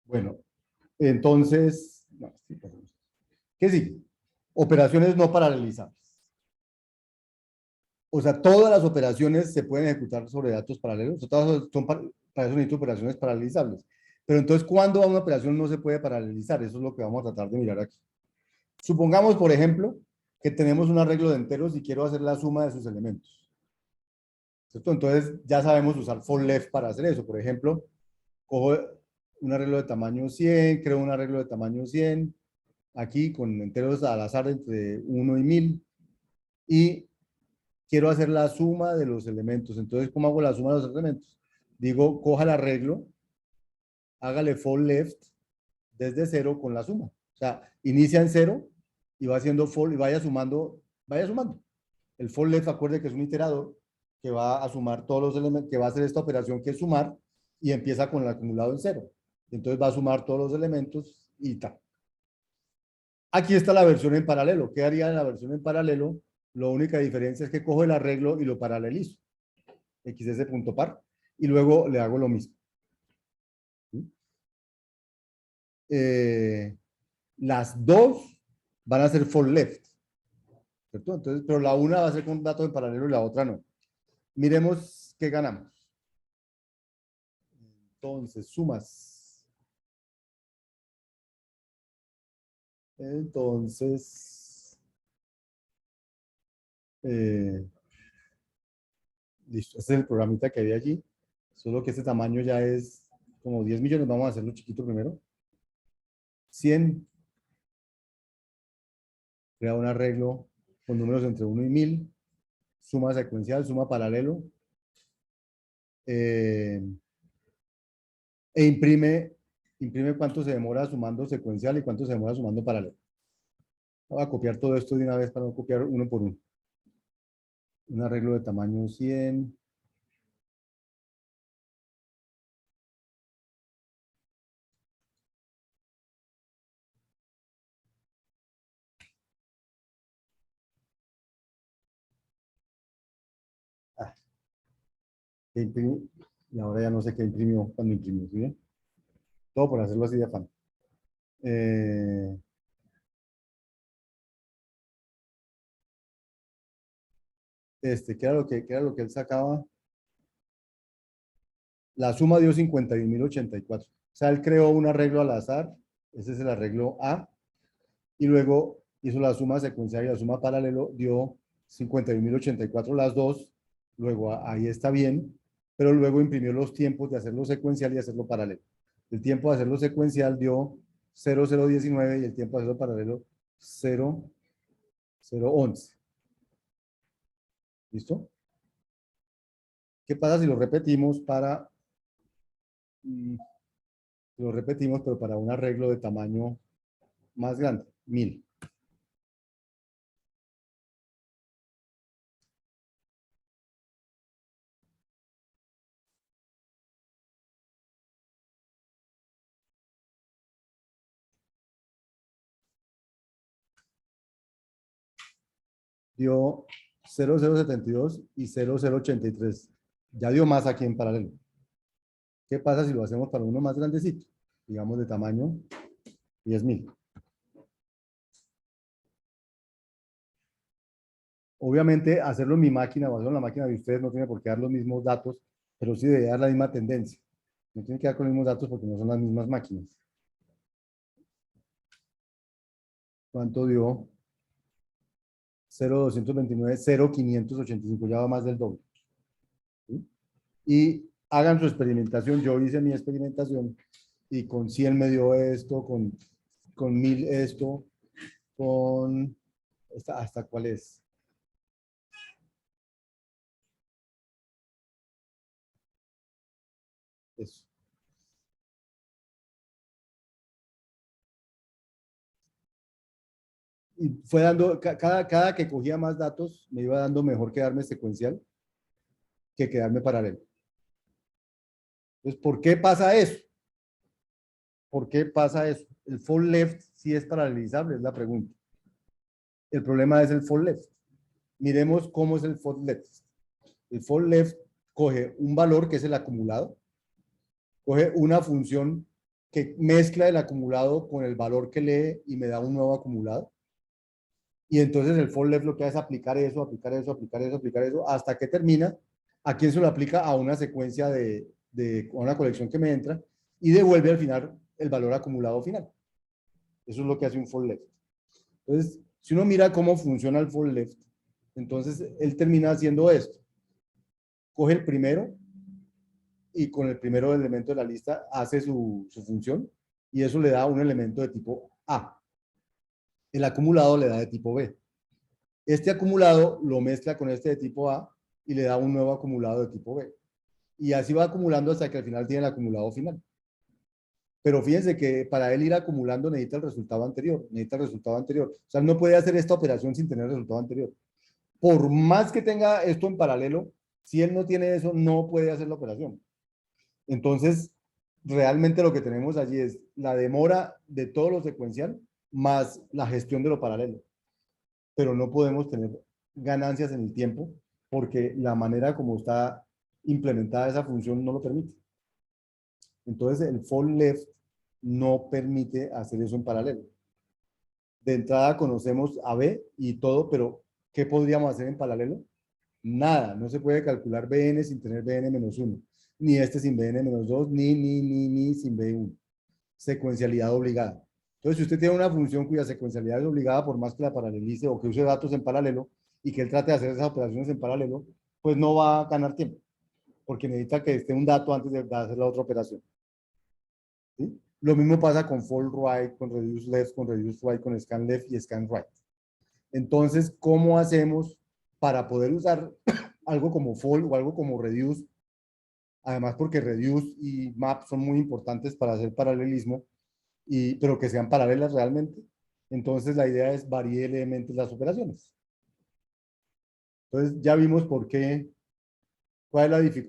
Bueno, entonces, no, sí, perdón. ¿Qué sigue? Operaciones no paralelizables. O sea, todas las operaciones se pueden ejecutar sobre datos paralelos. Todas son para eso necesito operaciones paralelizables. Pero entonces, ¿cuándo una operación no se puede paralelizar? Eso es lo que vamos a tratar de mirar aquí. Supongamos, por ejemplo, que tenemos un arreglo de enteros y quiero hacer la suma de sus elementos. ¿Cierto? Entonces, ya sabemos usar for left para hacer eso. Por ejemplo, cojo un arreglo de tamaño 100, creo un arreglo de tamaño 100, aquí con enteros al azar entre 1 y 1000, y quiero hacer la suma de los elementos. Entonces, ¿cómo hago la suma de los elementos? Digo, coja el arreglo, hágale for left desde cero con la suma. O sea, inicia en cero y va haciendo for y vaya sumando, vaya sumando. El for left, acuerde que es un iterador que va a sumar todos los elementos, que va a hacer esta operación que es sumar y empieza con el acumulado en cero. Entonces va a sumar todos los elementos y tal. Aquí está la versión en paralelo. ¿Qué haría en la versión en paralelo? La única diferencia es que cojo el arreglo y lo paralelizo. XS.par. Y luego le hago lo mismo. Las dos van a ser for left. ¿Cierto? Entonces, pero la una va a ser con datos en paralelo y la otra no. Miremos qué ganamos. Entonces, sumas. Entonces, listo. Este es el programita que había allí. Solo que este tamaño ya es como 10 millones. Vamos a hacerlo chiquito primero. 100. Crea un arreglo con números entre 1 y 1000. Suma secuencial, suma paralelo. E imprime cuánto se demora sumando secuencial y cuánto se demora sumando paralelo. Voy a copiar todo esto de una vez para no copiar uno por uno. Un arreglo de tamaño 100. Ah, ¿qué imprimió? Y ahora ya no sé qué imprimió cuando imprimió. ¿Sí? Todo por hacerlo así de afán. ¿Qué era lo que él sacaba? La suma dio 51.084. O sea, él creó un arreglo al azar. Ese es el arreglo A. Y luego hizo la suma secuencial y la suma paralelo, dio 51.084 las dos, luego ahí está bien, pero luego imprimió los tiempos de hacerlo secuencial y hacerlo paralelo. El tiempo de hacerlo secuencial dio 0019 y el tiempo de hacerlo paralelo 0011. ¿Listo? ¿Qué pasa si lo repetimos lo repetimos, pero para un arreglo de tamaño más grande? 1000. Dio 0072 y 0083. Ya dio más aquí en paralelo. ¿Qué pasa si lo hacemos para uno más grandecito? Digamos de tamaño 10.000. Obviamente, hacerlo en mi máquina o hacerlo en la máquina de ustedes no tiene por qué dar los mismos datos, pero sí debe dar la misma tendencia. No tiene que dar con los mismos datos porque no son las mismas máquinas. ¿Cuánto dio? 0.229, 0.585, ya va más del doble. ¿Sí? Y hagan su experimentación. Yo hice mi experimentación y con 100 me dio esto, con 1000 esto, con... ¿Hasta cuál es? Eso. Y fue dando, cada que cogía más datos, me iba dando mejor quedarme secuencial que quedarme paralelo. Entonces, ¿por qué pasa eso? ¿Por qué pasa eso? El for left sí es paralelizable, es la pregunta. El problema es el for left. Miremos cómo es el for left. El for left coge un valor que es el acumulado, coge una función que mezcla el acumulado con el valor que lee y me da un nuevo acumulado. Y entonces el for left lo que hace es aplicar eso, aplicar eso, aplicar eso, aplicar eso, hasta que termina. ¿A quién se lo aplica? A una secuencia a una colección que me entra y devuelve al final el valor acumulado final. Eso es lo que hace un for left. Entonces, si uno mira cómo funciona el for left, entonces él termina haciendo esto. Coge el primero y con el primero elemento de la lista hace su función y eso le da un elemento de tipo A. El acumulado le da de tipo B. Este acumulado lo mezcla con este de tipo A y le da un nuevo acumulado de tipo B. Y así va acumulando hasta que al final tiene el acumulado final. Pero fíjense que para él ir acumulando necesita el resultado anterior, necesita el resultado anterior. O sea, no puede hacer esta operación sin tener el resultado anterior. Por más que tenga esto en paralelo, si él no tiene eso, no puede hacer la operación. Entonces, realmente lo que tenemos allí es la demora de todo lo secuencial más la gestión de lo paralelo. Pero no podemos tener ganancias en el tiempo porque la manera como está implementada esa función no lo permite. Entonces, el for left no permite hacer eso en paralelo. De entrada conocemos a B y todo, pero ¿qué podríamos hacer en paralelo? Nada, no se puede calcular Bn sin tener Bn-1, ni este sin Bn-2, ni sin B1. Secuencialidad obligada. Entonces, si usted tiene una función cuya secuencialidad es obligada, por más que la paralelice o que use datos en paralelo y que él trate de hacer esas operaciones en paralelo, pues no va a ganar tiempo, porque necesita que esté un dato antes de hacer la otra operación. ¿Sí? Lo mismo pasa con fold right, con reduce left, con reduce right, con scan left y scan right. Entonces, ¿cómo hacemos para poder usar algo como fold o algo como reduce? Además, porque reduce y map son muy importantes para hacer paralelismo, pero que sean paralelas realmente. Entonces, la idea es variar levemente las operaciones. Entonces, ya vimos por qué, cuál es la dificultad